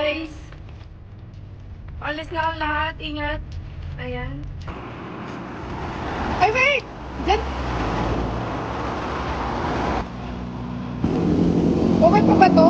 guys. Alis na ang lahat. Ingat. Ayan. Ay, wait! Diyan. Okay pa ba to?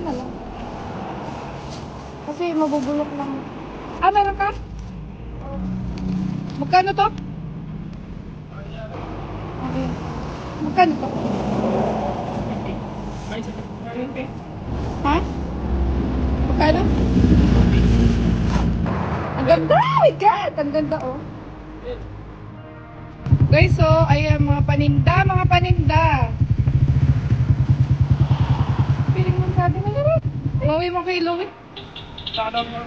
Wala. Kasi mabubulok lang. Ah, meron ka? Magkano to? Okay. Magkano to? Ha? Magkano? Ang ganda! Oh my God! Ang ganda, oh. Guys, so, ayan, mga paninda. Piling mo sabi na rin. Mauwi mo kay Louie. Sana mo.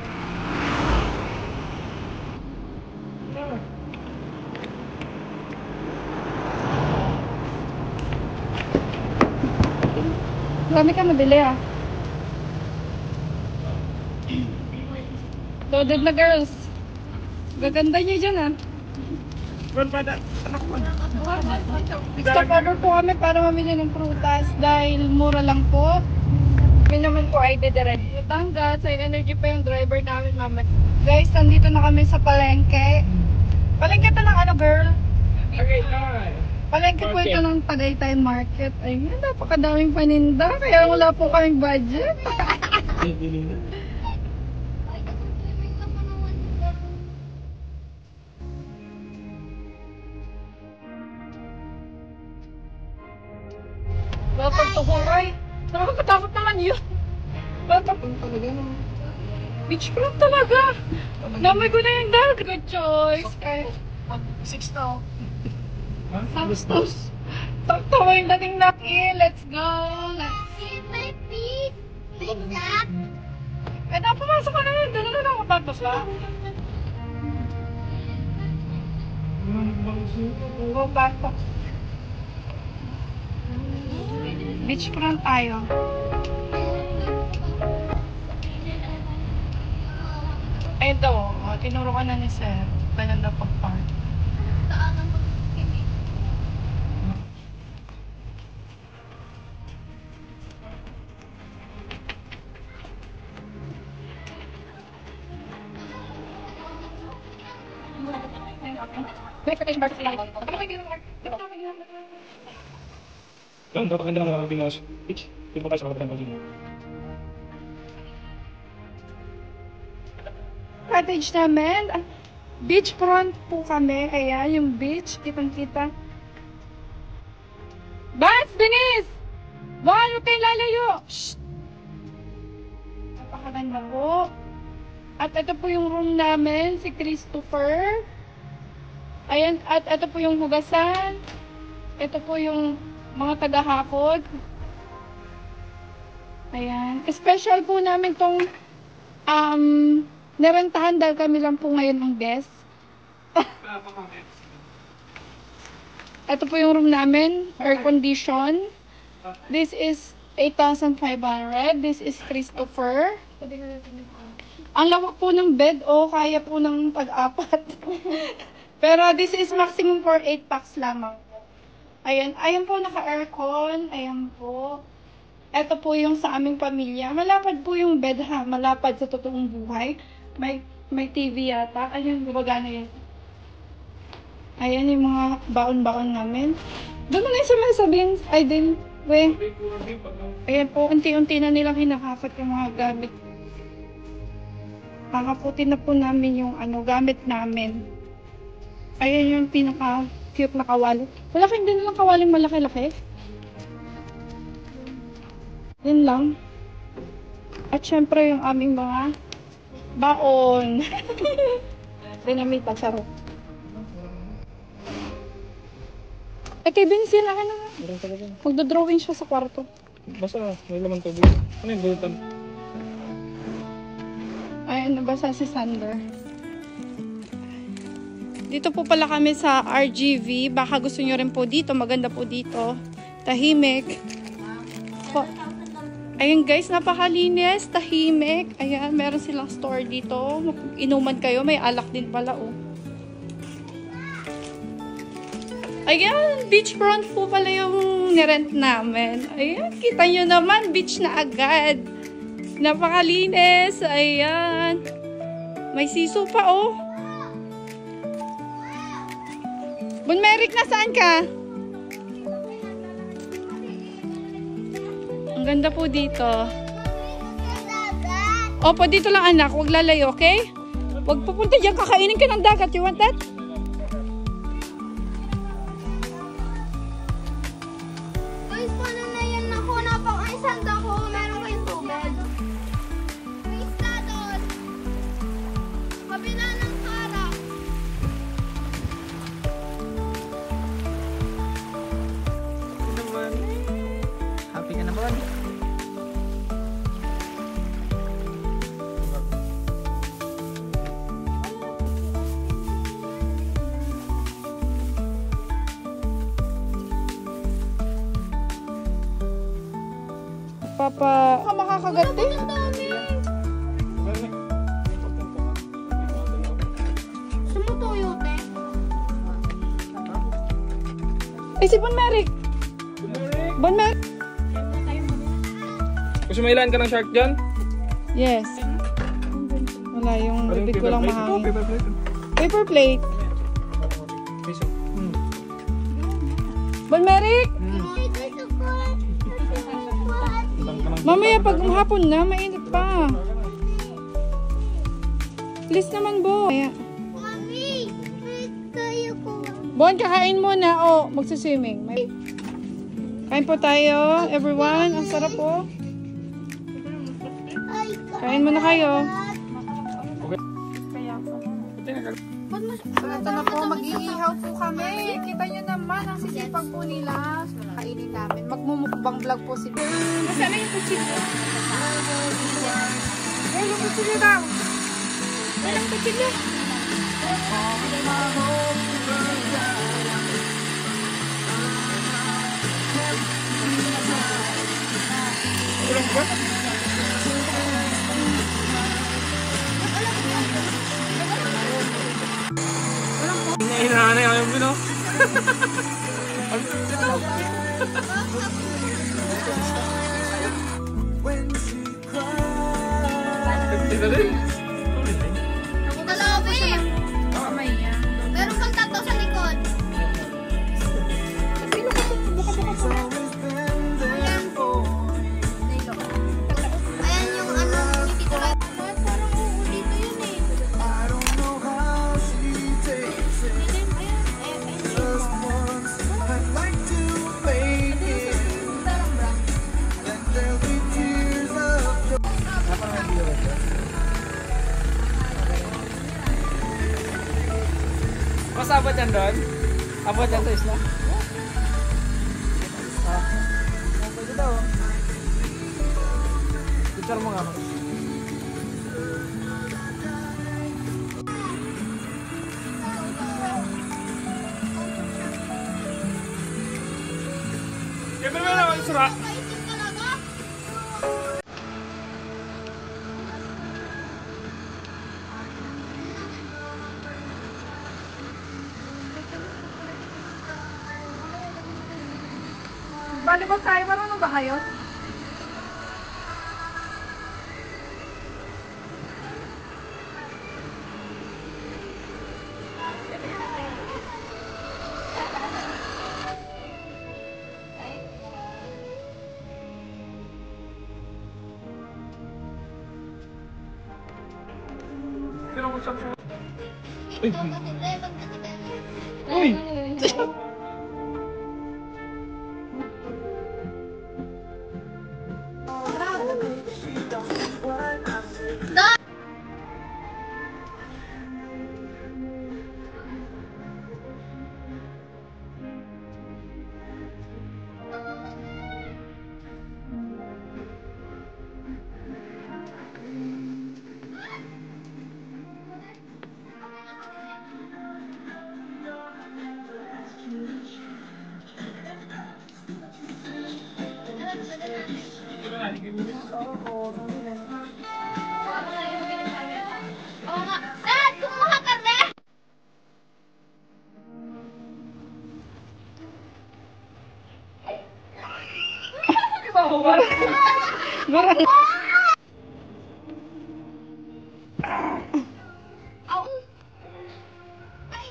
Marami ka nabili, ah. Loaded na, girls. Gaganda niyo dyan, ah. Stop over po kami para mamili ng prutas dahil mura lang po. Kami naman po ay dediretso Batangas. Sa energy pa yung driver namin, mama. Guys, nandito na kami sa palengke. Palengke ito ng ano, girl? Palengke po ito ng Tagaytay Market. Ayun, napakadaming paninda. Kaya wala po kaming budget. Pagtukuray. Nakakatakot naman yun. Talaga no. Beach front talaga. Namoy ko na yung dad. Good choice. Kaya 6 na. Tapos. Sakto mo yung dating nakin. Let's go. In my feet. Like that. Eh, pumasok ka na yun. Doon na lang kapagtos lang. Go back. Beach front tayo. Ayun daw, tinuro ka na ni Sir. Ganyan daw pag-park. Dapat ganda ng mga Pinas Beach. Hindi mo tayo sa kapatang pag-ino. Cottage namin. Beach front po kami. Kaya yung beach, kitang-kita. Bans, Denise! Baka huwag kayo lalayo! Shhh! Napakaganda po. At ito po yung room namin, si Christopher. Ayan, at ito po yung hugasan. Ito po yung mga tagahakot. Ayan. Special po namin tong narentahan dahil kami lang po ngayon ng guest. Ito po yung room namin. Air condition. This is 8,500. This is Christopher. Ang lawak po ng bed. Kaya po ng pag-apat. Pero this is maximum for 8 packs lamang. Ayan, ayan po naka-aircon. Ayan po. Ito po yung sa aming pamilya. Malapad po yung bed ha. Malapad sa totoong buhay. May TV yata. Ayun, gumagana yan. Ayan yung mga baon-baon namin. Doon mo na yung sabihin. Ay din. We. Ayan po, unti-unti na nilang hinakafat yung mga gamit. Kakaputin na po namin yung gamit namin. Ayan yung pinaka-cute na kawali. Wala kayong din lang kawaling malaki-laki. Yan lang. At syempre yung aming mga baon. Dinamita, charot. Eh, kay Vincent, akin na nga. Magdodrawing siya sa kwarto. Basta, may laman tubig. Ano yung gulutan? Ayan, nabasa si Sander. Dito po pala kami sa RGV. Baka gusto nyo rin po dito. Maganda po dito. Tahimik. Po. Ayun guys, napakalinis. Tahimik. Ayan, meron silang store dito. Inuman kayo. May alak din pala, oh. Ayan, beachfront po pala yung nirent namin. Ayan, kita nyo naman, beach na agad. Napakalinis. Ayan. May siso pa, oh. Bunmerik, nasaan ka? Ang ganda po dito. Opo, dito lang anak. Huwag lalayo, okay? Huwag pupunta dyan. Kakainin ka ng dagat. You want that? Guys, paano na yan ako? Napakaisang dako. Meron kayong tubig. May isla doon. Kabila ng harap. Happy ka na ba? Papa, ka makakagat eh. Sumutuyo, te. Eh, si Bunmerik. Bunmerik. Gusto mo ilan ka ng shark dyan? Yes. Wala, yung bibig ko lang mahangin. Paper plate. Paper plate. Piso. Bunmerik! Ito po. Mamaya pag hapon na, mainit pa. Please naman, Bo. Mami, kaya ko. Bon, kakain muna. O, magsiswimming. Kain po tayo, everyone. Ang sarap po. Ay, Kain muna kayo. So, ito na po, mag-iihaw po kami. Kita nyo naman ang sisipag po nila. Kainin namin. Magmumukbang vlog po si Bea. Nasaan na yung kutsilo? Ay, yung kutsilo daw. Walang kutsilo. Hinahanay ako yung bino. Dalawa eh. Meron pang tatlo sa likod. Ayan yung ano, hindi ko lang. Parang oo, dito yun eh. Mas abot yan doon? Abot yan sa isla? Pwede daw. Picture mo nga mo. Kaya ba naman ang sura? Paisip talaga. Volleyball tayo. Marunong ba kayo? Sino ko sa... Uy! Uy! Oo nga. Dad, kumuha ka na. Gurang. Au. Ay.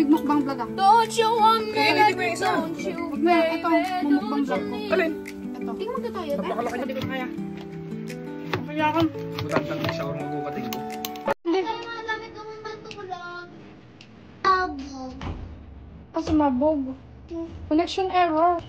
Mukbang vlog ako. Don't you want me? Don't Don't you, Huwag na, ito, mukbang vlog ko. Alin? Ito. Tingnan mo na tayo, ba? Napakalaki na dito kaya. Kaya ka. Butantang na shower ng kukating ko. Hindi. Kaya nga lamig ko mong matulog. Abo. Kasi mabog. Connection error.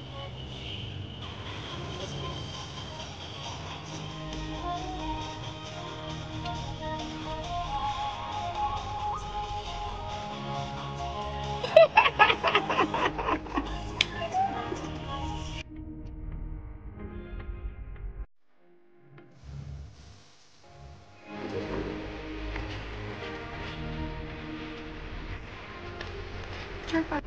Sure pa.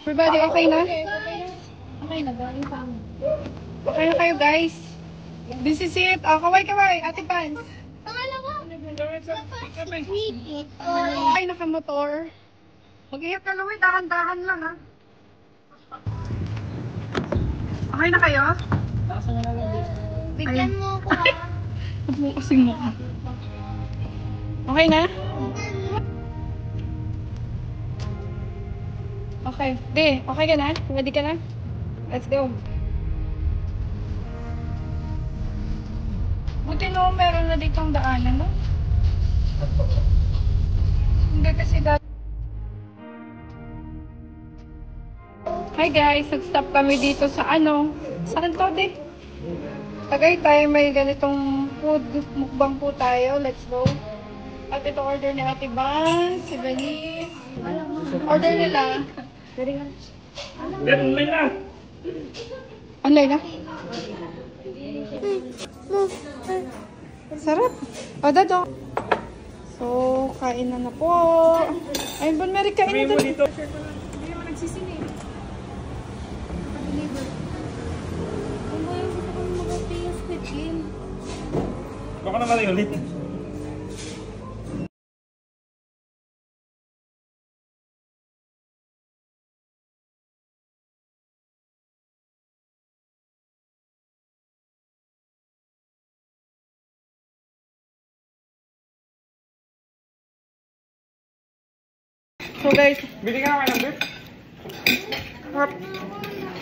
Everybody, okay na? Okay na, galing pa. Okay na kayo, guys? This is it. Oh, kaway, Ate Pan. Okay na ba? Okay na ka motor. Mag-iyak ka lang, dahan-dahan lang, ha? Okay na kayo? Bigyan mo ako, ha? Huwag mo kasing mukha. Okay na? Okay. Di, okay ka na? Ready ka na? Let's go. Buti no, meron na ditong daanan, no? Hindi kasi dati. Hi guys, nag-stop kami dito sa ano? Saan to, di? Tagaytay, may ganitong food mukbang po tayo. Let's go. At ito order ni Ate Ban, si Venice. Order nila. Yan, may na! Online na? Sarap. O, dado. So, kain na po. Ayun, Bon Mary, kain na May mo dun. dito. Hindi naman nagsisini. Deliver. Kung ba yung gusto kong mag-upay yung squid game? Baka na mali ulit. So, guys, Bili ka na kayo ng beef? harap.